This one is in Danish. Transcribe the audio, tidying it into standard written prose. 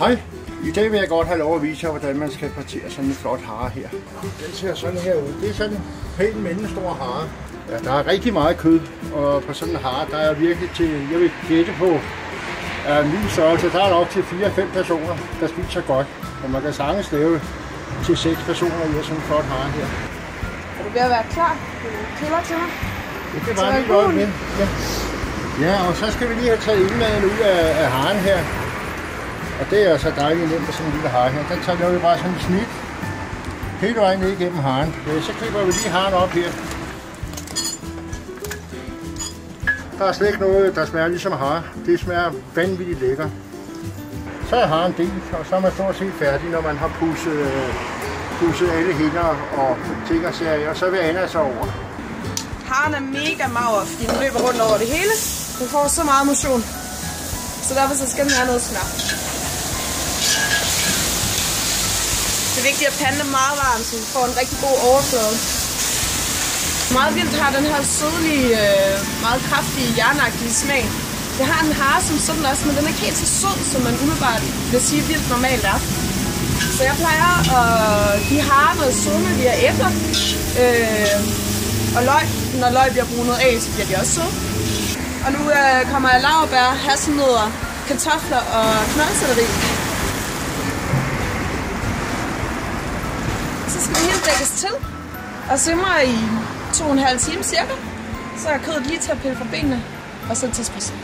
Hej, i dag vil jeg godt have lov at vise jer, hvordan man skal partere sådan en flot hare her. Den ser sådan her ud. Det er sådan en pæn mellemstor hare. Ja, der er rigtig meget kød, og på sådan en hare, der er virkelig til, jeg vil gætte på, min størrelse, der er nok til 4-5 personer, der spiser godt. Og man kan sagtens lave til 6 personer ud af sådan en flot hare her. Er du ved at være klar? Kælder til mig? Det var lige godt med. Ja, og så skal vi lige have taget indmaden ud af haren her. Og det er så dejligt nemt med sådan en lille hare her. Den tager vi bare sådan en snit hele vejen ned igennem haren. Så klipper vi lige haren op her. Der er slet ikke noget, der smager ligesom hare. Det smager vanvittigt lækker. Så er haren delt, og så er man stort set færdig, når man har pudset alle hænder og ting og sager, og så vil Anna så over. Haren er mega mager, fordi den løber rundt over det hele. Den får så meget motion. Så derfor så skal den have noget smør. Det er vigtigt at pande meget varmt, så vi får en rigtig god overflade. Meget vildt har den her sødlige, meget kraftige, jernagtige smag. Det har en hare som sådan også, men den er ikke helt så sød, som man umiddelbart vil sige vildt normalt er. Så jeg plejer at give hare noget sødme via æbler og løg. Når løg bliver brunet af, så bliver de også søde. Og nu kommer jeg laurbær, hasselnødder, kartofler og knoldselleri. Så skal det hele dækkes til og simre i 2,5 timer cirka. Så er kødet lige til at pille fra benene og så til spidsen.